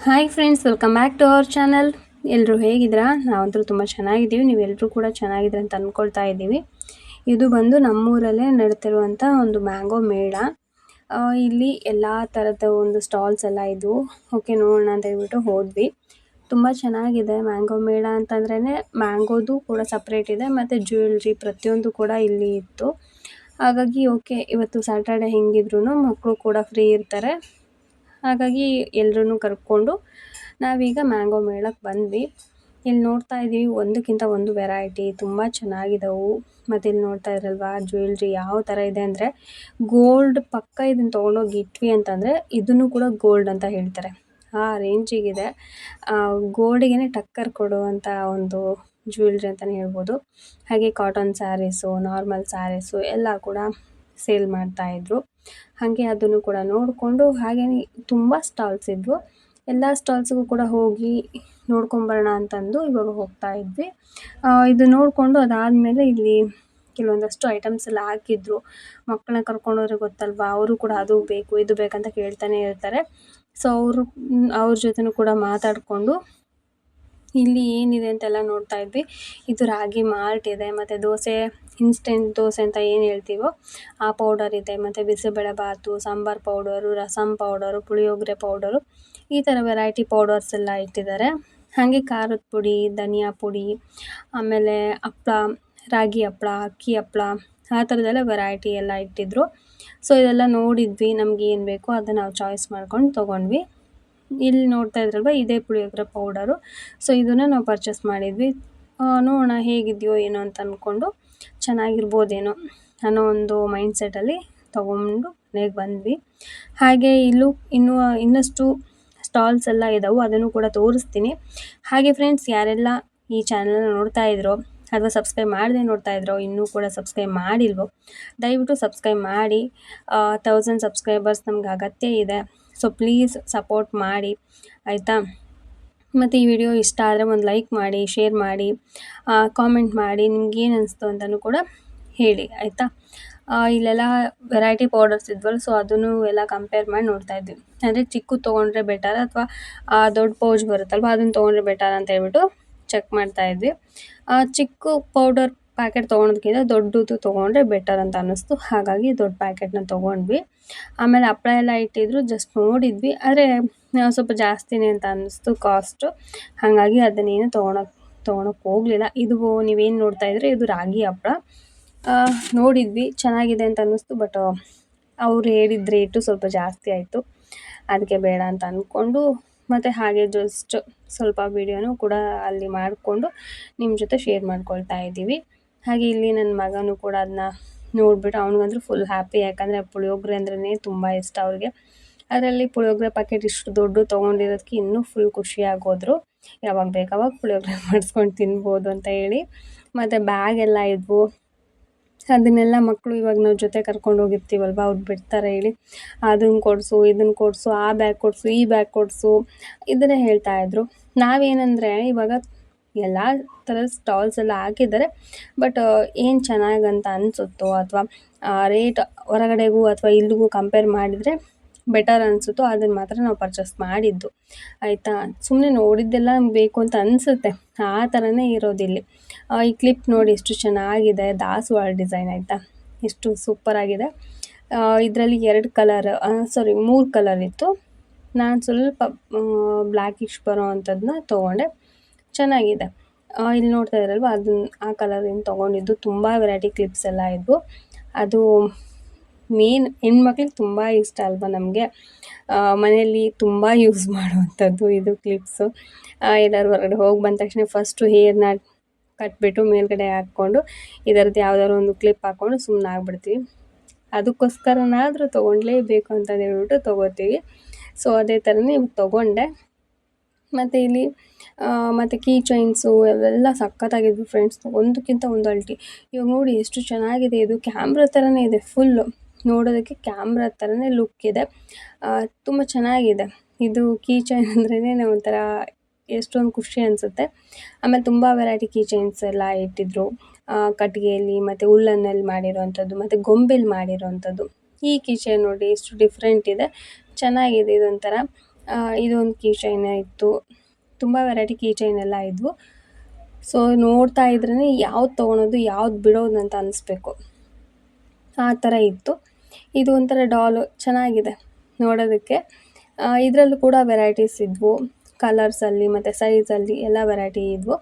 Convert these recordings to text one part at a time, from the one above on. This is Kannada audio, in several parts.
Hi friends, welcome back to our channel. ಎಲ್ಲರೂ ಹೇಗಿದ್ದೀರಾ? ನಾವಂತೂ ತುಂಬ ಚೆನ್ನಾಗಿದ್ದೀವಿ. ನೀವೆಲ್ಲರೂ ಕೂಡ ಚೆನ್ನಾಗಿದ್ದೀರ ಅಂತ ಅಂದ್ಕೊಳ್ತಾ ಇದ್ದೀವಿ. ಇದು ಬಂದು ನಮ್ಮೂರಲ್ಲೇ ನಡೀತಿರುವಂಥ ಒಂದು ಮ್ಯಾಂಗೋ ಮೇಳ. ಇಲ್ಲಿ ಎಲ್ಲ ಥರದ ಒಂದು ಸ್ಟಾಲ್ಸ್ ಎಲ್ಲ ಇದ್ವು. ಓಕೆ, ನೋಡೋಣ ಅಂತ ಹೇಳ್ಬಿಟ್ಟು ಹೋದ್ವಿ. ತುಂಬ ಚೆನ್ನಾಗಿದೆ. ಮ್ಯಾಂಗೋ ಮೇಳ ಅಂತಂದ್ರೇ ಮ್ಯಾಂಗೋದು ಕೂಡ ಸಪ್ರೇಟ್ ಇದೆ, ಮತ್ತು ಜ್ಯುವೆಲ್ರಿ ಪ್ರತಿಯೊಂದು ಕೂಡ ಇಲ್ಲಿ ಇತ್ತು. ಹಾಗಾಗಿ ಓಕೆ, ಇವತ್ತು ಸ್ಯಾಟರ್ಡೆ ಹೆಂಗಿದ್ರು ಮಕ್ಕಳು ಕೂಡ ಫ್ರೀ ಇರ್ತಾರೆ. ಹಾಗಾಗಿ ಎಲ್ಲರೂ ಕರ್ಕೊಂಡು ನಾವೀಗ ಮ್ಯಾಂಗೋ ಮೇಳಕ್ಕೆ ಬಂದ್ವಿ. ಇಲ್ಲಿ ನೋಡ್ತಾ ಇದ್ದೀವಿ, ಒಂದಕ್ಕಿಂತ ಒಂದು ವೆರೈಟಿ ತುಂಬ ಚೆನ್ನಾಗಿದ್ದವು. ಮತ್ತು ಇಲ್ಲಿ ನೋಡ್ತಾ ಇರಲ್ವಾ, ಜ್ಯುವೆಲ್ರಿ ಯಾವ ಥರ ಇದೆ ಅಂದರೆ ಗೋಲ್ಡ್ ಪಕ್ಕ. ಇದನ್ನು ತೊಗೊಂಡೋಗಿ ಇಟ್ವಿ ಅಂತಂದರೆ ಇದನ್ನು ಕೂಡ ಗೋಲ್ಡ್ ಅಂತ ಹೇಳ್ತಾರೆ. ಆ ರೇಂಜಿಗಿದೆ. ಗೋಲ್ಡಿಗೆ ಟಕ್ಕರ್ ಕೊಡುವಂಥ ಒಂದು ಜ್ಯುವೆಲ್ರಿ ಅಂತಲೇ ಹೇಳ್ಬೋದು. ಹಾಗೆ ಕಾಟನ್ ಸ್ಯಾರೀಸು, ನಾರ್ಮಲ್ ಸ್ಯಾರೀಸು ಎಲ್ಲ ಕೂಡ ಸೇಲ್ ಮಾಡ್ತಾಯಿದ್ರು. ಹಾಗೆ ಅದನ್ನು ಕೂಡ ನೋಡಿಕೊಂಡು ಹಾಗೆಯೇ ತುಂಬ ಸ್ಟಾಲ್ಸ್ ಇದ್ವು. ಎಲ್ಲ ಸ್ಟಾಲ್ಸ್ಗೂ ಕೂಡ ಹೋಗಿ ನೋಡ್ಕೊಂಬರೋಣ ಅಂತಂದು ಇವಾಗ ಹೋಗ್ತಾ ಇದ್ವಿ. ಇದು ನೋಡಿಕೊಂಡು ಅದಾದಮೇಲೆ ಇಲ್ಲಿ ಕೆಲವೊಂದಷ್ಟು ಐಟಮ್ಸ್ ಎಲ್ಲ ಹಾಕಿದ್ರು. ಮಕ್ಕಳನ್ನ ಕರ್ಕೊಂಡೋದ್ರೆ ಗೊತ್ತಲ್ವಾ, ಅವರು ಕೂಡ ಅದು ಬೇಕು ಇದು ಬೇಕಂತ ಕೇಳ್ತಾನೆ ಇರ್ತಾರೆ. ಸೊ ಅವ್ರ ಜೊತೆನೂ ಕೂಡ ಮಾತಾಡಿಕೊಂಡು ಇಲ್ಲಿ ಏನಿದೆ ಅಂತೆಲ್ಲ ನೋಡ್ತಾ ಇದ್ವಿ. ಇದು ರಾಗಿ ಮಾಲ್ಟ್ ಇದೆ, ಮತ್ತು ದೋಸೆ, ಇನ್ಸ್ಟೆಂಟ್ ದೋಸೆ ಅಂತ ಏನು ಹೇಳ್ತೀವೋ ಆ ಪೌಡರ್ ಇದೆ, ಮತ್ತು bisibele bath, sambar powder, rasam powder, puliyogare powder, ಈ ಥರ ವೆರೈಟಿ ಪೌಡರ್ಸ್ ಎಲ್ಲ ಇಟ್ಟಿದ್ದಾರೆ. ಹಾಗೆ ಖಾರದ ಪುಡಿ, ಧನಿಯಾ ಪುಡಿ, ಆಮೇಲೆ ಹಪ್ಳ, ರಾಗಿ ಹಪ್ಳ, ಅಕ್ಕಿ ಹಪ್ಳ, ಆ ಥರದ್ದೆಲ್ಲ ವೆರೈಟಿ ಎಲ್ಲ ಇಟ್ಟಿದ್ರು. ಸೊ ಇದೆಲ್ಲ ನೋಡಿದ್ವಿ. ನಮ್ಗೆ ಏನು ಬೇಕೋ ಅದನ್ನು ನಾವು ಚಾಯ್ಸ್ ಮಾಡ್ಕೊಂಡು ತೊಗೊಂಡ್ವಿ. ಇಲ್ಲಿ ನೋಡ್ತಾ ಇದ್ರಲ್ವ, ಇದೇ ಪುಳಿಯೋಗರೆ ಪೌಡರು. ಸೊ ಇದನ್ನು ನಾವು ಪರ್ಚೇಸ್ ಮಾಡಿದ್ವಿ. ನೋಡೋಣ ಹೇಗಿದೆಯೋ ಏನೋ ಅಂತ ಅಂದ್ಕೊಂಡು, ಚೆನ್ನಾಗಿರ್ಬೋದೇನೋ ಅನ್ನೋ ಒಂದು ಮೈಂಡ್ಸೆಟ್ಟಲ್ಲಿ ತೊಗೊಂಡು ಮನೆಗೆ ಬಂದ್ವಿ. ಹಾಗೆ ಇಲ್ಲೂ ಇನ್ನಷ್ಟು ಸ್ಟಾಲ್ಸ್ ಎಲ್ಲ ಇದ್ದಾವೆ, ಅದನ್ನು ಕೂಡ ತೋರಿಸ್ತೀನಿ. ಹಾಗೆ ಫ್ರೆಂಡ್ಸ್, ಯಾರೆಲ್ಲ ಈ ಚಾನಲ್ನ ನೋಡ್ತಾ ಇದ್ರೋ ಅಥವಾ ಸಬ್ಸ್ಕ್ರೈಬ್ ಮಾಡದೆ ನೋಡ್ತಾ ಇದ್ರೋ, ಇನ್ನೂ ಕೂಡ ಸಬ್ಸ್ಕ್ರೈಬ್ ಮಾಡಿಲ್ವೋ, ದಯವಿಟ್ಟು ಸಬ್ಸ್ಕ್ರೈಬ್ ಮಾಡಿ. 1000 ಸಬ್ಸ್ಕ್ರೈಬರ್ಸ್ ನಮ್ಗೆ ಅಗತ್ಯ ಇದೆ. ಸೊ ಪ್ಲೀಸ್ ಸಪೋರ್ಟ್ ಮಾಡಿ, ಆಯಿತಾ? ಮತ್ತು ಈ ವಿಡಿಯೋ ಇಷ್ಟ ಆದರೆ ಒಂದು ಲೈಕ್ ಮಾಡಿ, ಶೇರ್ ಮಾಡಿ, ಕಾಮೆಂಟ್ ಮಾಡಿ, ನಿಮ್ಗೆ ಏನು ಅನಿಸ್ತು ಅಂತಲೂ ಕೂಡ ಹೇಳಿ, ಆಯಿತಾ? ಇಲ್ಲೆಲ್ಲ ವೆರೈಟಿ ಪೌಡರ್ಸ್ ಇದ್ವಲ್ಲ, ಸೊ ಅದನ್ನು ಎಲ್ಲ ಕಂಪೇರ್ ಮಾಡಿ ನೋಡ್ತಾ ಇದ್ವಿ. ಅಂದರೆ ಚಿಕ್ಕದು ತೊಗೊಂಡ್ರೆ ಬೆಟರ್ ಅಥವಾ ದೊಡ್ಡ ಪೌಚ್ ಬರುತ್ತಲ್ವ, ಅದನ್ನು ತೊಗೊಂಡ್ರೆ ಬೆಟರ್ ಅಂತ ಹೇಳ್ಬಿಟ್ಟು ಚೆಕ್ ಮಾಡ್ತಾ ಇದ್ವಿ. ಚಿಕ್ಕ ಪೌಡರ್ ಪ್ಯಾಕೆಟ್ ತೊಗೊಳೋದಕ್ಕಿಂತ ದೊಡ್ಡದು ತೊಗೊಂಡ್ರೆ ಬೆಟರ್ ಅಂತ ಅನ್ನಿಸ್ತು. ಹಾಗಾಗಿ ದೊಡ್ಡ ಪ್ಯಾಕೆಟ್ನ ತೊಗೊಂಡ್ವಿ. ಆಮೇಲೆ ಹಪ್ಳ ಎಲ್ಲ ಇಟ್ಟಿದ್ರು, ಜಸ್ಟ್ ನೋಡಿದ್ವಿ. ಆದರೆ ಸ್ವಲ್ಪ ಜಾಸ್ತಿನೇ ಅಂತ ಅನ್ನಿಸ್ತು ಕಾಸ್ಟು. ಹಾಗಾಗಿ ಅದನ್ನೇನು ತೊಗೊಳಕ್ಕೆ ಹೋಗಲಿಲ್ಲ. ಇದು ನೀವೇನು ನೋಡ್ತಾ ಇದ್ರೆ ಇದು ರಾಗಿ ಹಪ್ಪಳ. ನೋಡಿದ್ವಿ, ಚೆನ್ನಾಗಿದೆ ಅಂತ ಅನ್ನಿಸ್ತು. ಬಟ್ ಅವ್ರು ಹೇಳಿದ ರೇಟು ಸ್ವಲ್ಪ ಜಾಸ್ತಿ ಆಯಿತು. ಅದಕ್ಕೆ ಬೇಡ ಅಂತ ಅಂದ್ಕೊಂಡು, ಮತ್ತು ಹಾಗೆ ಜಸ್ಟ್ ಸ್ವಲ್ಪ ವೀಡಿಯೋನೂ ಕೂಡ ಅಲ್ಲಿ ಮಾಡಿಕೊಂಡು ನಿಮ್ಮ ಜೊತೆ ಶೇರ್ ಮಾಡ್ಕೊಳ್ತಾ ಇದ್ದೀವಿ. ಹಾಗೆ ಇಲ್ಲಿ ನನ್ನ ಮಗನೂ ಕೂಡ ಅದನ್ನ ನೋಡಿಬಿಟ್ಟು ಅವ್ನಿಗಂದ್ರೂ ಫುಲ್ ಹ್ಯಾಪಿ. ಯಾಕಂದರೆ ಪುಳಿಯೋಗರೆ ಅಂದ್ರೇ ತುಂಬ ಇಷ್ಟ ಅವ್ರಿಗೆ. ಅದರಲ್ಲಿ ಪುಳಿಯೋಗರೆ ಪ್ಯಾಕೆಟ್ ಇಷ್ಟು ದೊಡ್ಡ ತೊಗೊಂಡಿರೋದಕ್ಕೆ ಇನ್ನೂ ಫುಲ್ ಖುಷಿಯಾಗೋದ್ರು. ಯಾವಾಗ ಬೇಕು ಅವಾಗ ಪುಳಿಯೋಗರೆ ಮಾಡಿಸ್ಕೊಂಡು ತಿನ್ಬೋದು ಅಂತ ಹೇಳಿ. ಮತ್ತು ಬ್ಯಾಗ್ ಎಲ್ಲ ಇದ್ವು. ಅದನ್ನೆಲ್ಲ ಮಕ್ಕಳು ಇವಾಗ ನಾವು ಜೊತೆ ಕರ್ಕೊಂಡು ಹೋಗಿರ್ತೀವಲ್ವ, ಅವ್ರು ಬಿಡ್ತಾರೆ ಹೇಳಿ, ಅದನ್ನು ಕೊಡಿಸು, ಇದನ್ನು ಕೊಡಿಸು, ಆ ಬ್ಯಾಗ್ ಕೊಡಿಸು, ಈ ಬ್ಯಾಗ್ ಕೊಡಿಸು, ಇದನ್ನೇ ಹೇಳ್ತಾಯಿದ್ರು. ನಾವೇನಂದರೆ ಇವಾಗ ಎಲ್ಲ ಥರದ ಸ್ಟಾಲ್ಸ್ ಎಲ್ಲ ಹಾಕಿದ್ದಾರೆ. ಬಟ್ ಏನು ಚೆನ್ನಾಗಂತ ಅನಿಸುತ್ತೋ ಅಥವಾ ರೇಟ್ ಹೊರಗಡೆಗೂ ಅಥವಾ ಇಲ್ಲಿಗೂ ಕಂಪೇರ್ ಮಾಡಿದರೆ ಬೆಟರ್ ಅನಿಸುತ್ತೋ ಅದನ್ನು ಮಾತ್ರ ನಾವು ಪರ್ಚೇಸ್ ಮಾಡಿದ್ದು, ಆಯಿತಾ? ಸುಮ್ಮನೆ ನೋಡಿದ್ದೆಲ್ಲ ನಮ್ಗೆ ಬೇಕು ಅಂತ ಅನಿಸುತ್ತೆ, ಆ ಥರನೇ ಇರೋದಿಲ್ಲಿ. ಈ ಕ್ಲಿಪ್ ನೋಡಿ ಎಷ್ಟು ಚೆನ್ನಾಗಿದೆ, ದಾಸವಾಳ ಡಿಸೈನ್, ಆಯಿತಾ? ಎಷ್ಟು ಸೂಪರಾಗಿದೆ. ಇದರಲ್ಲಿ 2 ಕಲರ್, 3 ಕಲರ್ ಇತ್ತು. ನಾನು ಸ್ವಲ್ಪ ಬ್ಲ್ಯಾಕಿಶ್ ಬರೋ ಅಂಥದ್ದನ್ನ ತೊಗೊಂಡೆ. ಚೆನ್ನಾಗಿದೆ. ಇಲ್ಲಿ ನೋಡ್ತಾ ಇದ್ರಲ್ವ, ಆ ಕಲರಿಂದ ತೊಗೊಂಡಿದ್ದು. ತುಂಬ ವೆರೈಟಿ ಕ್ಲಿಪ್ಸ್ ಎಲ್ಲ ಇದ್ವು. ಅದು ಮೇನ್ ಹೆಣ್ಮಕ್ಳಿಗೆ ತುಂಬ ಇಷ್ಟ ಅಲ್ವಾ ನಮಗೆ. ಮನೆಯಲ್ಲಿ ತುಂಬ ಯೂಸ್ ಮಾಡುವಂಥದ್ದು ಇದು ಕ್ಲಿಪ್ಸು. ಎಲ್ಲರೂ ಹೊರಗಡೆ ಹೋಗಿ ಬಂದ ತಕ್ಷಣ ಫಸ್ಟು ಹೇರ್ನ ಕಟ್ಬಿಟ್ಟು ಮೇಲ್ಗಡೆ ಹಾಕ್ಕೊಂಡು ಇದರದ್ದು ಯಾವುದಾದ್ರು ಒಂದು ಕ್ಲಿಪ್ ಹಾಕ್ಕೊಂಡು ಸುಮ್ಮನೆ ಆಗ್ಬಿಡ್ತೀವಿ. ಅದಕ್ಕೋಸ್ಕರನಾದರೂ ತೊಗೊಳ್ಲೇಬೇಕು ಅಂತ ಹೇಳ್ಬಿಟ್ಟು ತೊಗೋತೀವಿ. ಸೊ ಅದೇ ಥರನೇ ಇವಾಗ ತೊಗೊಂಡೆ. ಮತ್ತು ಇಲ್ಲಿ ಮತ್ತು ಕೀ ಚೈನ್ಸು ಅವೆಲ್ಲ ಸಖತ್ತಾಗಿದ್ವು ಫ್ರೆಂಡ್ಸ್. ಒಂದಕ್ಕಿಂತ ಒಂದು ಅಲ್ಟಿ. ಇವಾಗ ನೋಡಿ ಎಷ್ಟು ಚೆನ್ನಾಗಿದೆ. ಇದು ಕ್ಯಾಮ್ರಾ ಥರನೇ ಇದೆ. ಫುಲ್ಲು ನೋಡೋದಕ್ಕೆ ಕ್ಯಾಮ್ರಾ ಥರನೇ ಲುಕ್ ಇದೆ. ತುಂಬ ಚೆನ್ನಾಗಿದೆ. ಇದು ಕೀ ಚೈನ್ ಅಂದ್ರೇ ಒಂಥರ ಎಷ್ಟೊಂದು ಖುಷಿ ಅನಿಸುತ್ತೆ. ಆಮೇಲೆ ತುಂಬ ವೆರೈಟಿ ಕೀ ಚೈನ್ಸ್ ಎಲ್ಲ ಇಟ್ಟಿದ್ರು. ಕಟ್ಟಿಗೆಯಲ್ಲಿ ಮತ್ತು ಉಲ್ಲನ್ನಲ್ಲಿ ಮಾಡಿರೋವಂಥದ್ದು, ಮತ್ತು ಗೊಂಬೆಲಿ ಮಾಡಿರೋವಂಥದ್ದು. ಈ ಕೀ ಚೈನ್ ನೋಡಿ ಎಷ್ಟು ಡಿಫ್ರೆಂಟ್ ಇದೆ, ಚೆನ್ನಾಗಿದೆ. ಇದೊಂಥರ ಇದೊಂದು ಕೀ ಚೈನ್ ಇತ್ತು. ತುಂಬ ವೆರೈಟಿ ಕೀ ಚೈನ್ ಎಲ್ಲ ಇದ್ವು. ಸೊ ನೋಡ್ತಾ ಇದ್ರೇ ಯಾವ್ದು ತೊಗೊಳೋದು ಯಾವ್ದು ಬಿಡೋದು ಅಂತ ಅನಿಸ್ಬೇಕು, ಆ ಥರ ಇತ್ತು. ಇದು ಒಂಥರ ಡಾಲು ಚೆನ್ನಾಗಿದೆ ನೋಡೋದಕ್ಕೆ. ಇದರಲ್ಲೂ ಕೂಡ ವೆರೈಟೀಸ್ ಇದ್ವು, ಕಲರ್ಸಲ್ಲಿ ಮತ್ತು ಸೈಜಲ್ಲಿ ಎಲ್ಲ ವೆರೈಟಿ ಇದ್ವು.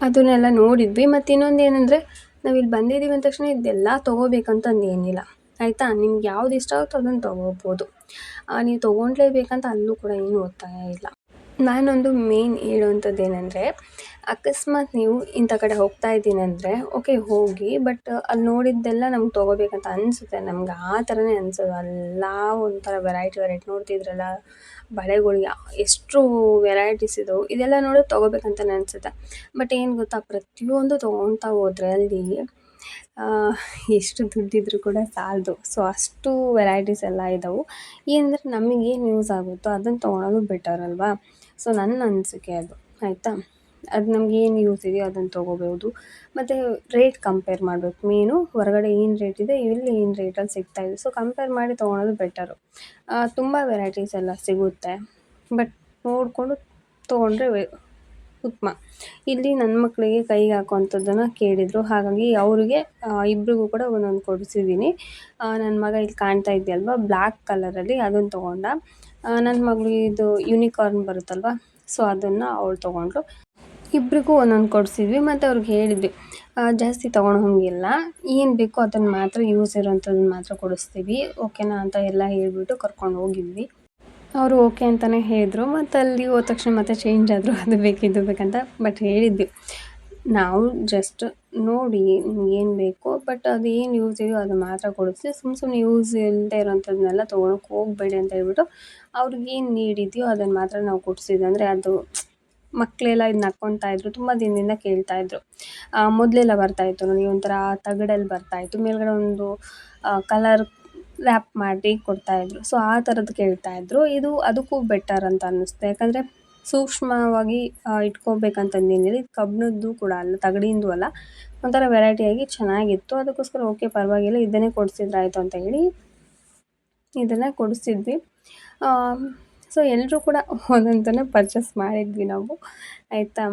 ಅದನ್ನೆಲ್ಲ ನೋಡಿದ್ವಿ. ಮತ್ತು ಇನ್ನೊಂದು ಏನಂದರೆ, ನಾವಿಲ್ಲಿ ಬಂದಿದ್ದೀವಿ ಅಂದ ತಕ್ಷಣ ಇದೆಲ್ಲ ತೊಗೋಬೇಕಂತಂದು ಏನಿಲ್ಲ ಆಯಿತಾ. ನಿಮ್ಗೆ ಯಾವ್ದು ಇಷ್ಟ ಆಗುತ್ತೋ ಅದನ್ನು ತೊಗೋಬೋದು. ನೀವು ತೊಗೊಳ್ಲೇಬೇಕಂತ ಅಲ್ಲೂ ಕೂಡ ಏನೂ ಒತ್ತಾಯ ಇಲ್ಲ. ನಾನೊಂದು ಮೇನ್ ಹೇಳುವಂಥದ್ದು ಏನಂದರೆ, ಅಕಸ್ಮಾತ್ ನೀವು ಇಂಥ ಕಡೆ ಹೋಗ್ತಾ ಇದ್ದೀನಿ ಅಂದರೆ ಓಕೆ ಹೋಗಿ, ಬಟ್ ಅಲ್ಲಿ ನೋಡಿದ್ದೆಲ್ಲ ನಮ್ಗೆ ತೊಗೋಬೇಕಂತ ಅನಿಸುತ್ತೆ. ನಮ್ಗೆ ಆ ಥರನೇ ಅನಿಸೋದು. ಎಲ್ಲ ಒಂಥರ ವೆರೈಟಿ ನೋಡ್ತಿದ್ರಲ್ಲ ಬಳೆಗಳು ಎಷ್ಟು ವೆರೈಟೀಸ್ ಇದ್ದವು. ಇದೆಲ್ಲ ನೋಡಿದ್ರೆ ತೊಗೋಬೇಕಂತಲೇ ಅನಿಸುತ್ತೆ. ಬಟ್ ಏನು ಗೊತ್ತಾ, ಪ್ರತಿಯೊಂದು ತೊಗೊತಾ ಹೋದರೆ ಅಲ್ಲಿ ಎಷ್ಟು ದುಡ್ಡಿದ್ರು ಕೂಡ ಸಾಲದು. ಸೊ ಅಷ್ಟು ವೆರೈಟೀಸ್ ಎಲ್ಲ ಇದ್ದವು. ಏನಂದರೆ ನಮಗೇನು ಯೂಸ್ ಆಗುತ್ತೋ ಅದನ್ನು ತೊಗೊಳೋದು ಬೆಟರ್ ಅಲ್ವಾ. ಸೊ ನನ್ನ ಅನಿಸಿಕೆ ಅದು, ಆಯಿತಾ. ಅದು ನಮಗೇನು ಯೂಸ್ ಇದೆಯೋ ಅದನ್ನು ತೊಗೋಬೋದು. ಮತ್ತು ರೇಟ್ ಕಂಪೇರ್ ಮಾಡಬೇಕು ಮೇನು. ಹೊರಗಡೆ ಏನು ರೇಟ್ ಇದೆ, ಇಲ್ಲಿ ಏನು ರೇಟಲ್ಲಿ ಸಿಗ್ತಾಯಿದೆ, ಸೊ ಕಂಪೇರ್ ಮಾಡಿ ತೊಗೊಳೋದು ಬೆಟರು. ತುಂಬ ವೆರೈಟೀಸ್ ಎಲ್ಲ ಸಿಗುತ್ತೆ, ಬಟ್ ನೋಡಿಕೊಂಡು ತೊಗೊಂಡ್ರೆ ಉತ್ತಮ. ಇಲ್ಲಿ ನನ್ನ ಮಕ್ಕಳಿಗೆ ಕೈಗೆ ಹಾಕುವಂಥದ್ದನ್ನು ಕೇಳಿದರು, ಹಾಗಾಗಿ ಅವ್ರಿಗೆ ಇಬ್ಬರಿಗೂ ಕೂಡ ಒಂದೊಂದು ಕೊಡಿಸಿದ್ದೀನಿ. ನನ್ನ ಮಗ ಇಲ್ಲಿ ಕಾಣ್ತಾ ಇದೆಯಲ್ವ ಬ್ಲ್ಯಾಕ್ ಕಲರಲ್ಲಿ, ಅದನ್ನು ತೊಗೊಂಡ. ನನ್ನ ಮಗಳಿಗೆ ಇದು ಯೂನಿಕಾರ್ನ್ ಬರುತ್ತಲ್ವ, ಸೊ ಅದನ್ನು ಅವಳು ತೊಗೊಂಡ್ಳು. ಇಬ್ರಿಗೂ ಒಂದೊಂದು ಕೊಡಿಸಿದ್ವಿ. ಮತ್ತು ಅವ್ರಿಗೆ ಹೇಳಿದ್ವಿ, ಜಾಸ್ತಿ ತೊಗೊಳೋಂಗಿಲ್ಲ, ಏನು ಬೇಕೋ ಅದನ್ನು ಮಾತ್ರ ಯೂಸ್ ಇರೋಂಥದ್ದನ್ನು ಮಾತ್ರ ಕೊಡಿಸ್ತೀವಿ, ಓಕೆನಾ ಅಂತ ಎಲ್ಲ ಹೇಳಿಬಿಟ್ಟು ಕರ್ಕೊಂಡು ಹೋಗಿದ್ವಿ. ಅವರು ಓಕೆ ಅಂತಲೇ ಹೇಳಿದ್ರು. ಮತ್ತು ಅಲ್ಲಿ ಹೋದ ತಕ್ಷಣ ಮತ್ತೆ ಚೇಂಜ್ ಆದರು, ಅದು ಬೇಕು ಇದು ಬೇಕಂತ. ಬಟ್ ಹೇಳಿದ್ವಿ ನಾವು ಜಸ್ಟ್ ನೋಡಿ ನಿಮ್ಗೇನು ಬೇಕೋ, ಬಟ್ ಅದು ಏನು ಯೂಸ್ ಇದೆಯೋ ಅದು ಮಾತ್ರ ಕೊಡಿಸಿ, ಸುಮ್ಮನೆ ಯೂಸ್ ಇಲ್ಲದೆ ಇರೋಂಥದ್ದನ್ನೆಲ್ಲ ತೊಗೊಳಕ್ಕೆ ಹೋಗಬೇಡಿ ಅಂತ ಹೇಳ್ಬಿಟ್ಟು ಅವ್ರಿಗೇನು ನೀಡ್ ಇದೆಯೋ ಅದನ್ನು ಮಾತ್ರ ನಾವು ಕೊಡಿಸಿದ್ವಿ. ಅಂದರೆ ಅದು ಮಕ್ಕಳೆಲ್ಲ ಇದನ್ನ ಹಾಕ್ಕೊತಾ ಇದ್ರು, ತುಂಬ ದಿನದಿಂದ ಕೇಳ್ತಾಯಿದ್ರು. ಮೊದಲೆಲ್ಲ ಬರ್ತಾಯಿತ್ತು ನೋಡಿ ಒಂಥರ ತಗಡಲ್ಲಿ ಬರ್ತಾಯಿತ್ತು, ಮೇಲ್ಗಡೆ ಒಂದು ಕಲರ್ ರ್ಯಾಪ್ ಮಾಡಿ ಕೊಡ್ತಾಯಿದ್ರು. ಸೊ ಆ ಥರದ್ದು ಕೇಳ್ತಾಯಿದ್ರು. ಇದು ಅದಕ್ಕೂ ಬೆಟರ್ ಅಂತ ಅನ್ನಿಸ್ತು. ಯಾಕಂದರೆ ಸೂಕ್ಷ್ಮವಾಗಿ ಇಟ್ಕೋಬೇಕಂತಂದೇನಿಲ್ಲ, ಇದು ಕಬ್ಬಿಣದ್ದು ಕೂಡ ಅಲ್ಲ, ತಗಡಿಂದು ಅಲ್ಲ, ಒಂಥರ ವೆರೈಟಿಯಾಗಿ ಚೆನ್ನಾಗಿತ್ತು. ಅದಕ್ಕೋಸ್ಕರ ಓಕೆ ಪರವಾಗಿಲ್ಲ ಇದನ್ನೇ ಕೊಡಿಸಿದ್ರಾಯ್ತು ಅಂತ ಹೇಳಿ ಇದನ್ನು ಕೊಡಿಸಿದ್ವಿ. ಸೊ ಎಲ್ಲರೂ ಕೂಡ ಒಂದೊಂದನ್ನು ಪರ್ಚೇಸ್ ಮಾಡಿದ್ವಿ ನಾವು, ಆಯಿತಾ.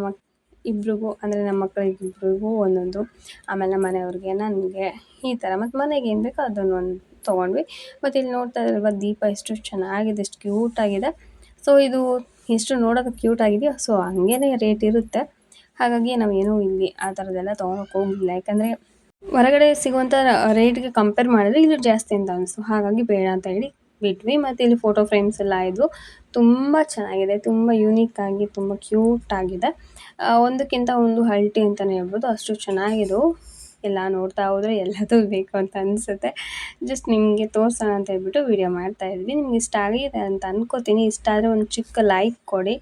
ಇಬ್ರಿಗೂ ಅಂದರೆ ನಮ್ಮ ಮಕ್ಕಳಿಗೆ ಇಬ್ರಿಗೂ ಒಂದೊಂದು, ಆಮೇಲೆ ನಮ್ಮ ಮನೆಯವ್ರಿಗೆ, ನನಗೆ, ಈ ಥರ. ಮತ್ತು ಮನೆಗೆ ಏನು ಬೇಕೋ ಅದನ್ನು ಒಂದು ತೊಗೊಂಡ್ವಿ. ಮತ್ತು ಇಲ್ಲಿ ನೋಡ್ತಾ ಇದ್ರಲ್ವ ದೀಪ ಎಷ್ಟು ಚೆನ್ನಾಗಿದೆ, ಎಷ್ಟು ಕ್ಯೂಟಾಗಿದೆ. ಸೊ ಇದು ಎಷ್ಟು ನೋಡೋದಕ್ಕೆ ಕ್ಯೂಟ್ ಆಗಿದೆಯೋ ಸೊ ಹಂಗೇ ರೇಟ್ ಇರುತ್ತೆ. ಹಾಗಾಗಿ ನಾವೇನೂ ಇಲ್ಲಿ ಆ ಥರದ್ದೆಲ್ಲ ತೊಗೊಳಕ್ಕೆ ಹೋಗಲಿಲ್ಲ. ಯಾಕಂದರೆ ಹೊರಗಡೆ ಸಿಗುವಂಥ ರೇಟ್ಗೆ ಕಂಪೇರ್ ಮಾಡಿದ್ರೆ ಇದು ಜಾಸ್ತಿ ಅಂತ ಅನಿಸ್ತು, ಹಾಗಾಗಿ ಬೇಡ ಅಂತ ಹೇಳಿ ಬಿಟ್ವಿ. ಮತ್ತು ಇಲ್ಲಿ ಫೋಟೋ ಫ್ರೇಮ್ಸ್ ಎಲ್ಲ ಇದ್ವು, ತುಂಬ ಚೆನ್ನಾಗಿದೆ, ತುಂಬ ಯೂನಿಕ್ಕಾಗಿ, ತುಂಬ ಕ್ಯೂಟಾಗಿದೆ. ಒಂದಕ್ಕಿಂತ ಒಂದು ಹಲ್ಟಿ ಅಂತಲೇ ಹೇಳ್ಬೋದು, ಅಷ್ಟು ಚೆನ್ನಾಗಿದ್ದವು. ಎಲ್ಲ ನೋಡ್ತಾ ಹೋದರೆ ಎಲ್ಲದೂ ಬೇಕು ಅಂತ ಅನಿಸುತ್ತೆ. ಜಸ್ಟ್ ನಿಮಗೆ ತೋರಿಸೋಣ ಅಂತ ಹೇಳ್ಬಿಟ್ಟು ವೀಡಿಯೋ ಮಾಡ್ತಾಯಿದ್ವಿ. ನಿಮ್ಗೆ ಇಷ್ಟ ಆಗಿದೆ ಅಂತ ಅನ್ಕೋತೀನಿ. ಇಷ್ಟ ಆದರೆ ಒಂದು ಚಿಕ್ಕ ಲೈಕ್ ಕೊಡಿ.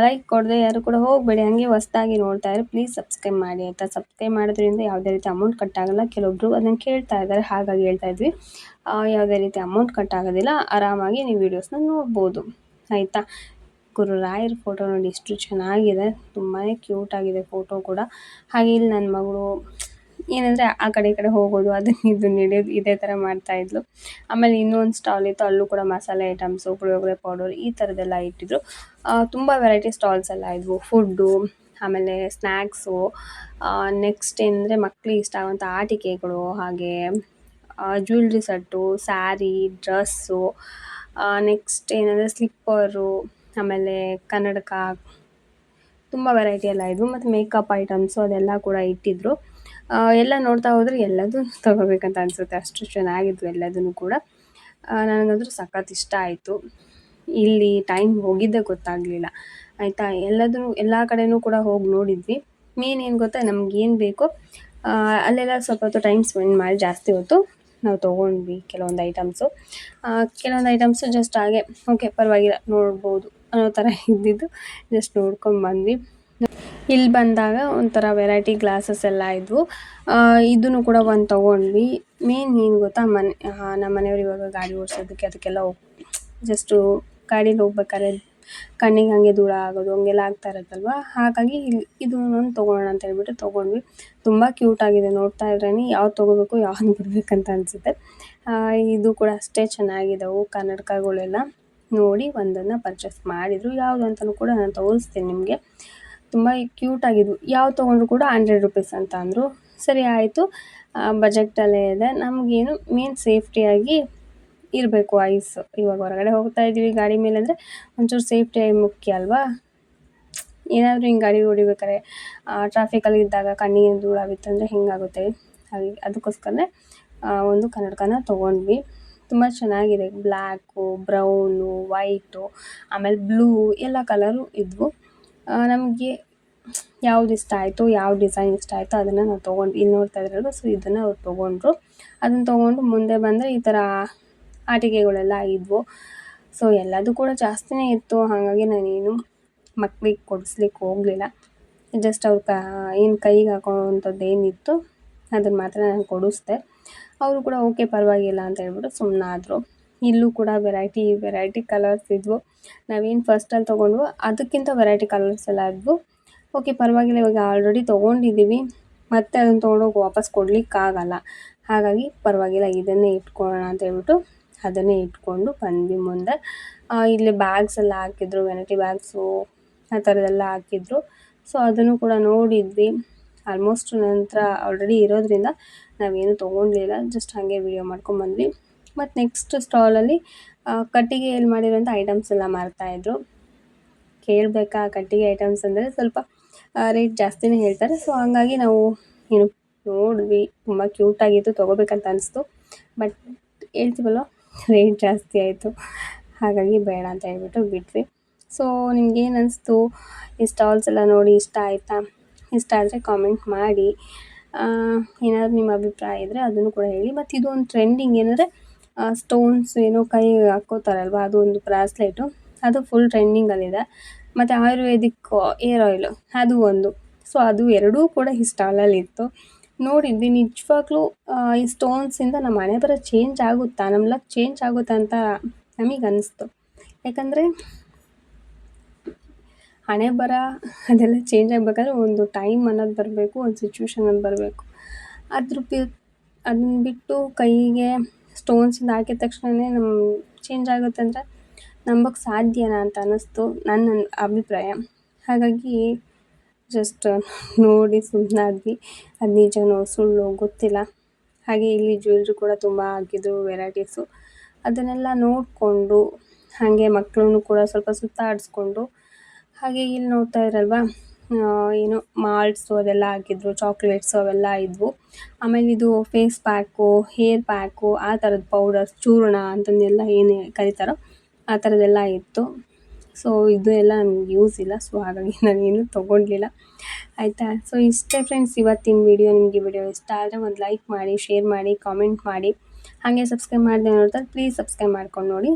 ಲೈಕ್ ಕೊಡದೆ ಯಾರು ಕೂಡ ಹೋಗಬೇಡಿ, ಹಾಗೆ ಹೊಸ್ದಾಗಿ ನೋಡ್ತಾ ಇದ್ರೆ ಪ್ಲೀಸ್ ಸಬ್ಸ್ಕ್ರೈಬ್ ಮಾಡಿ, ಆಯಿತಾ. ಸಬ್ಸ್ಕ್ರೈಬ್ ಮಾಡೋದ್ರಿಂದ ಯಾವುದೇ ರೀತಿ ಅಮೌಂಟ್ ಕಟ್ಟಾಗಲ್ಲ. ಕೆಲವೊಬ್ಬರು ಅದನ್ನು ಕೇಳ್ತಾ ಇದ್ದಾರೆ, ಹಾಗಾಗಿ ಹೇಳ್ತಾ ಇದ್ವಿ. ಯಾವುದೇ ರೀತಿ ಅಮೌಂಟ್ ಕಟ್ಟಾಗೋದಿಲ್ಲ, ಆರಾಮಾಗಿ ನೀವು ವೀಡಿಯೋಸ್ನ ನೋಡ್ಬೋದು, ಆಯಿತಾ. ಗುರುರಾಯರ ಫೋಟೋ ನೋಡಿ ಎಷ್ಟು ಚೆನ್ನಾಗಿದೆ, ತುಂಬಾ ಕ್ಯೂಟಾಗಿದೆ ಫೋಟೋ ಕೂಡ. ಹಾಗೆ ಇಲ್ಲಿ ನನ್ನ ಮಗಳು ಏನಂದರೆ ಆ ಕಡೆ ಈ ಕಡೆ ಹೋಗೋದು, ಅದನ್ನು ಇದನ್ನು ಹಿಡಿಯೋದು, ಇದೇ ಥರ ಮಾಡ್ತಾಯಿದ್ಲು. ಆಮೇಲೆ ಇನ್ನೊಂದು ಸ್ಟಾಲ್ ಇತ್ತು, ಅಲ್ಲೂ ಕೂಡ ಮಸಾಲೆ ಐಟಮ್ಸು, ಪುಳಿಯೋಗರೆ ಪೌಡರ್ ಈ ಥರದ್ದೆಲ್ಲ ಇಟ್ಟಿದ್ರು. ತುಂಬ ವೆರೈಟಿ ಸ್ಟಾಲ್ಸ್ ಎಲ್ಲ ಇದ್ವು, ಫುಡ್ಡು, ಆಮೇಲೆ ಸ್ನ್ಯಾಕ್ಸು. ನೆಕ್ಸ್ಟ್ ಏನಂದರೆ ಮಕ್ಕಳಿಗೆ ಇಷ್ಟ ಆಗುವಂಥ ಆಟಿಕೆಗಳು, ಹಾಗೆ jewellery set, sari, dress, next ಏನಂದರೆ ಸ್ಲಿಪ್ಪರು, ಆಮೇಲೆ ಕನ್ನಡಕ, ತುಂಬ ವೆರೈಟಿ ಎಲ್ಲ ಇದ್ವು. ಮತ್ತು ಮೇಕಪ್ ಐಟಮ್ಸು ಅದೆಲ್ಲ ಕೂಡ ಇಟ್ಟಿದ್ರು. ಎಲ್ಲ ನೋಡ್ತಾ ಹೋದರೆ ಎಲ್ಲದೂ ತೊಗೋಬೇಕಂತ ಅನಿಸುತ್ತೆ, ಅಷ್ಟು ಚೆನ್ನಾಗಿದ್ವು ಎಲ್ಲದೂ ಕೂಡ. ನನಗಂತೂ ಸಖತ್ ಇಷ್ಟ ಆಯಿತು. ಇಲ್ಲಿ ಟೈಮ್ ಹೋಗಿದ್ದೇ ಗೊತ್ತಾಗಲಿಲ್ಲ, ಆಯಿತಾ. ಎಲ್ಲ ಕಡೆಯೂ ಕೂಡ ಹೋಗಿ ನೋಡಿದ್ವಿ. ಮೇನ್ ಏನು ಗೊತ್ತಾ, ನಮಗೇನು ಬೇಕೋ ಅಲ್ಲೆಲ್ಲ ಸ್ವಲ್ಪ ಹೊತ್ತು ಟೈಮ್ ಸ್ಪೆಂಡ್ ಮಾಡಿ ಜಾಸ್ತಿ ಹೊತ್ತು ನಾವು ತೊಗೊಂಡ್ವಿ ಕೆಲವೊಂದು ಐಟಮ್ಸು ಜಸ್ಟ್ ಹಾಗೆ ಓಕೆ ಪರವಾಗಿಲ್ಲ ನೋಡ್ಬೋದು ಅನ್ನೋ ಥರ ಇದ್ದಿದ್ದು, ಜಸ್ಟ್ ನೋಡ್ಕೊಂಡು ಬಂದ್ವಿ. ಇಲ್ಲಿ ಬಂದಾಗ ಒಂಥರ ವೆರೈಟಿ ಗ್ಲಾಸಸ್ ಎಲ್ಲ ಇದ್ವು. ಇದನ್ನು ಕೂಡ ಒಂದು ತೊಗೊಂಡ್ವಿ. ಮೇನ್ ಏನು ಗೊತ್ತಾ, ನಮ್ಮ ಮನೆಯವ್ರು ಇವಾಗ ಗಾಡಿ ಓಡಿಸೋದಕ್ಕೆ ಅದಕ್ಕೆಲ್ಲ ಜಸ್ಟು ಗಾಡೀಲಿ ಹೋಗ್ಬೇಕಾದ್ರೆ ಕಣ್ಣಿಗೆ ಹಾಗೆ ಧೂಳು ಆಗೋದು ಹಂಗೆಲ್ಲ ಆಗ್ತಾ ಇರುತ್ತಲ್ವ, ಹಾಗಾಗಿ ಇದು ಒಂದು ತೊಗೊಳ್ಳೋಣ ಅಂತ ಹೇಳ್ಬಿಟ್ಟು ತೊಗೊಂಡ್ವಿ. ತುಂಬ ಕ್ಯೂಟಾಗಿದೆ, ನೋಡ್ತಾ ಇದ್ರೇ ಯಾವ್ದು ತೊಗೋಬೇಕು ಯಾವ್ದು ಬಿಡಬೇಕಂತ ಅನಿಸುತ್ತೆ. ಇದು ಕೂಡ ಅಷ್ಟೇ ಚೆನ್ನಾಗಿದ್ದವು ಕನ್ನಡಕಗಳೆಲ್ಲ. ನೋಡಿ ಒಂದನ್ನು ಪರ್ಚೇಸ್ ಮಾಡಿದರು. ಯಾವುದು ಅಂತಲೂ ಕೂಡ ನಾನು ತೋರಿಸ್ತೀನಿ ನಿಮಗೆ. ತುಂಬ ಕ್ಯೂಟ್ ಆಗಿದ್ವು. ಯಾವ್ದು ತೊಗೊಂಡ್ರು ಕೂಡ 100 ರುಪೀಸ್ ಅಂತ ಅಂದರು. ಸರಿ ಆಯಿತು, ಬಜೆಟಲ್ಲೇ ಇದೆ. ನಮಗೇನು ಮೇನ್ ಸೇಫ್ಟಿಯಾಗಿ ಇರಬೇಕು ಐಸ್. ಇವಾಗ ಹೊರಗಡೆ ಹೋಗ್ತಾ ಇದ್ದೀವಿ ಗಾಡಿ ಮೇಲೆ ಅಂದರೆ ಒಂಚೂರು ಸೇಫ್ಟಿಯಾಗಿ ಮುಖ್ಯ ಅಲ್ವಾ. ಏನಾದರೂ ಹಿಂಗೆ ಗಾಡಿ ಹೊಡಿಬೇಕಾದ್ರೆ ಟ್ರಾಫಿಕಲ್ಲಿ ಇದ್ದಾಗ ಕಣ್ಣಿಗೆ ಧೂಳಾಗಿತ್ತಂದರೆ ಹಿಂಗಾಗುತ್ತೆ. ಹಾಗೆ ಅದಕ್ಕೋಸ್ಕರನೇ ಒಂದು ಕನ್ನಡಕನ ತೊಗೊಂಡ್ವಿ. ತುಂಬ ಚೆನ್ನಾಗಿದೆ. ಬ್ಲ್ಯಾಕು, ಬ್ರೌನು, ವೈಟು, ಆಮೇಲೆ ಬ್ಲೂ ಎಲ್ಲ ಕಲರು ಇದ್ವು. ನಮಗೆ ಯಾವ್ದು ಇಷ್ಟ ಆಯಿತು, ಯಾವ ಡಿಸೈನ್ ಇಷ್ಟ ಆಯಿತು ಅದನ್ನು ನಾವು ತೊಗೊಂಡು ಇಲ್ಲಿ ನೋಡ್ತಾ ಇದ್ರಲ್ವ, ಸೊ ಇದನ್ನು ಅವ್ರು ತೊಗೊಂಡ್ರು. ಅದನ್ನು ತೊಗೊಂಡು ಮುಂದೆ ಬಂದರೆ ಈ ಥರ ಆಟಿಕೆಗಳೆಲ್ಲ ಇದ್ವು. ಸೊ ಎಲ್ಲದೂ ಕೂಡ ಜಾಸ್ತಿನೇ ಇತ್ತು. ಹಾಗಾಗಿ ನಾನೇನು ಮಕ್ಳಿಗೆ ಕೊಡಿಸ್ಲಿಕ್ಕೆ ಹೋಗಲಿಲ್ಲ. ಜಸ್ಟ್ ಅವ್ರ ಏನು ಕೈಗೆ ಹಾಕೋವಂಥದ್ದು ಏನಿತ್ತು ಅದನ್ನು ಮಾತ್ರ ನಾನು ಕೊಡಿಸ್ದೆ. ಅವರು ಕೂಡ ಓಕೆ ಪರವಾಗಿಲ್ಲ ಅಂತ ಹೇಳ್ಬಿಟ್ಟು ಸುಮ್ಮನಾದರು. ಇಲ್ಲೂ ಕೂಡ ವೆರೈಟಿ ಕಲರ್ಸ್ ಇದ್ವು. ನಾವೇನು ಫಸ್ಟಲ್ಲಿ ತೊಗೊಂಡ್ವೋ ಅದಕ್ಕಿಂತ ವೆರೈಟಿ ಕಲರ್ಸ್ ಎಲ್ಲ ಇದ್ವು. ಓಕೆ ಪರವಾಗಿಲ್ಲ, ಇವಾಗ ಆಲ್ರೆಡಿ ತೊಗೊಂಡಿದ್ದೀವಿ, ಮತ್ತೆ ಅದನ್ನು ತೊಗೊಂಡೋಗಿ ವಾಪಸ್ ಕೊಡಲಿಕ್ಕಾಗಲ್ಲ. ಹಾಗಾಗಿ ಪರವಾಗಿಲ್ಲ, ಇದನ್ನೇ ಇಟ್ಕೊಳ್ಳೋಣ ಅಂತ ಹೇಳ್ಬಿಟ್ಟು ಅದನ್ನೇ ಇಟ್ಕೊಂಡು ಬಂದ್ವಿ ಮುಂದೆ. ಇಲ್ಲಿ ಬ್ಯಾಗ್ಸ್ ಎಲ್ಲ ಹಾಕಿದ್ರು, ವೆನೈಟಿ ಬ್ಯಾಗ್ಸು ಆ ಥರದ್ದೆಲ್ಲ ಹಾಕಿದ್ರು. ಸೊ ಅದನ್ನು ಕೂಡ ನೋಡಿದ್ವಿ. ಆಲ್ಮೋಸ್ಟ್ ನಂತರ ಆಲ್ರೆಡಿ ಇರೋದ್ರಿಂದ ನಾವೇನು ತೊಗೊಂಡಿಲ್ಲ, ಜಸ್ಟ್ ಹಾಗೆ ವಿಡಿಯೋ ಮಾಡ್ಕೊಂಬಂದ್ವಿ. ಮತ್ತು ನೆಕ್ಸ್ಟ್ ಸ್ಟಾಲಲ್ಲಿ ಕಟ್ಟಿಗೆಯಲ್ಲಿ ಮಾಡಿರೋಂಥ ಐಟಮ್ಸ್ ಎಲ್ಲ ಮಾರ್ತಾಯಿದ್ರು. ಕೇಳಬೇಕಾ, ಕಟ್ಟಿಗೆ ಐಟಮ್ಸ್ ಅಂದರೆ ಸ್ವಲ್ಪ ರೇಟ್ ಜಾಸ್ತಿನೇ ಹೇಳ್ತಾರೆ. ಸೊ ಹಂಗಾಗಿ ನಾವು ಏನು ನೋಡಿದ್ವಿ, ತುಂಬ ಕ್ಯೂಟಾಗಿತ್ತು, ತೊಗೋಬೇಕಂತ ಅನಿಸ್ತು. ಬಟ್ ಹೇಳ್ತೀವಲ್ವ, ರೇಟ್ ಜಾಸ್ತಿ ಆಯಿತು. ಹಾಗಾಗಿ ಬೇಡ ಅಂತ ಹೇಳ್ಬಿಟ್ಟು ಬಿಟ್ವಿ. ಸೊ ನಿಮ್ಗೇನು ಅನಿಸ್ತು ಈ ಸ್ಟಾಲ್ಸ್ ಎಲ್ಲ ನೋಡಿ? ಇಷ್ಟ ಆಯಿತಾ? ಇಷ್ಟ ಆದರೆ ಕಾಮೆಂಟ್ ಮಾಡಿ. ಏನಾದರೂ ನಿಮ್ಮ ಅಭಿಪ್ರಾಯ ಇದ್ದರೆ ಅದನ್ನು ಕೂಡ ಹೇಳಿ. ಮತ್ತು ಇದು ಒಂದು ಟ್ರೆಂಡಿಂಗ್ ಏನಂದರೆ ಸ್ಟೋನ್ಸ್ ಏನೋ ಕೈ ಹಾಕ್ಕೋತಾರಲ್ವ, ಅದು ಒಂದು ಬ್ರಾಸ್ಲೆಟು, ಅದು ಫುಲ್ ಟ್ರೆಂಡಿಂಗಲ್ಲಿದೆ. ಮತ್ತು ಆಯುರ್ವೇದಿಕ್ ಏರ್ ಆಯಿಲು ಅದು ಒಂದು. ಸೊ ಅದು ಎರಡೂ ಕೂಡ ಈ ಸ್ಟಾಲಲ್ಲಿತ್ತು. ನೋಡಿದ್ವಿ. ನಿಜವಾಗ್ಲೂ ಈ ಸ್ಟೋನ್ಸಿಂದ ನಮ್ಮ ಹಣೆ ಬರ ಚೇಂಜ್ ಆಗುತ್ತಾ, ನಮ್ಮ ಲಕ್ ಚೇಂಜ್ ಆಗುತ್ತಾ ಅಂತ ನಮಗೆ ಅನ್ನಿಸ್ತು. ಯಾಕಂದರೆ ಹಣೆ ಬರ ಅದೆಲ್ಲ ಚೇಂಜ್ ಆಗಬೇಕಾದ್ರೆ ಒಂದು ಟೈಮ್ ಅನ್ನೋದು ಬರಬೇಕು, ಒಂದು ಸಿಚುವೇಶನ್ ಅನ್ನೋದು ಬರಬೇಕು. ಅದನ್ನ ಬಿಟ್ಟು ಕೈಗೆ ಸ್ಟೋನ್ಸಿಂದ ಹಾಕಿದ ತಕ್ಷಣವೇ ನಮ್ಮ ಚೇಂಜ್ ಆಗುತ್ತೆ ಅಂದರೆ ನಂಬಕ್ಕೆ ಸಾಧ್ಯನಾ ಅಂತ ಅನ್ನಿಸ್ತು, ನನ್ನ ಅಭಿಪ್ರಾಯ. ಹಾಗಾಗಿ ಜಸ್ಟ್ ನೋಡಿ ಸುಮ್ಮನಾದ್ವಿ. ಅದು ನಿಜನೋ ಸುಳ್ಳು ಗೊತ್ತಿಲ್ಲ. ಹಾಗೆ ಇಲ್ಲಿ ಜ್ಯುವೆಲ್ರಿ ಕೂಡ ತುಂಬ ಹಾಕಿದ್ರು, ವೆರೈಟೀಸು. ಅದನ್ನೆಲ್ಲ ನೋಡಿಕೊಂಡು ಹಾಗೆ ಮಕ್ಕಳನ್ನು ಕೂಡ ಸ್ವಲ್ಪ ಸುತ್ತಾಡಿಸ್ಕೊಂಡು, ಹಾಗೆ ಇಲ್ಲಿ ನೋಡ್ತಾ ಇರಲ್ವ, ಏನು ಮಾಲ್ಟ್ಸು ಅದೆಲ್ಲ ಹಾಕಿದ್ರು, ಚಾಕ್ಲೇಟ್ಸು ಅವೆಲ್ಲ ಇದ್ವು. ಆಮೇಲೆ ಇದು ಫೇಸ್ ಪ್ಯಾಕು, ಹೇರ್ ಪ್ಯಾಕು, ಆ ಥರದ್ದು ಪೌಡರ್ಸ್, ಚೂರ್ಣ ಅಂತಂದೆಲ್ಲ ಏನು ಕರೀತಾರೋ ಆ ಥರದ್ದೆಲ್ಲ ಇತ್ತು. ಸೊ ಇದು ಎಲ್ಲ ನಮ್ಗೆ ಯೂಸ್ ಇಲ್ಲ. ಸೊ ಹಾಗಾಗಿ ನಾನೇನು ತೊಗೊಂಡಿಲ್ಲ, ಆಯಿತಾ. ಸೊ ಇಷ್ಟೇ ಫ್ರೆಂಡ್ಸ್ ಇವತ್ತಿನ ವಿಡಿಯೋ. ನಿಮಗೆ ವಿಡಿಯೋ ಇಷ್ಟ ಆದರೆ ಒಂದು ಲೈಕ್ ಮಾಡಿ, ಶೇರ್ ಮಾಡಿ, ಕಾಮೆಂಟ್ ಮಾಡಿ. ಹಾಗೆ ಸಬ್ಸ್ಕ್ರೈಬ್ ಮಾಡದೆ ನೋಡ್ತಾರೆ ಪ್ಲೀಸ್ ಸಬ್ಸ್ಕ್ರೈಬ್ ಮಾಡ್ಕೊಂಡು ನೋಡಿ.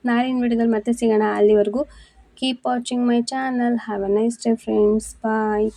ನಾಳಿನ ವಿಡಿಯೋದಲ್ಲಿ ಮತ್ತೆ ಸಿಗೋಣ. ಅಲ್ಲಿವರೆಗೂ keep watching my channel. Have a nice day friends. Bye.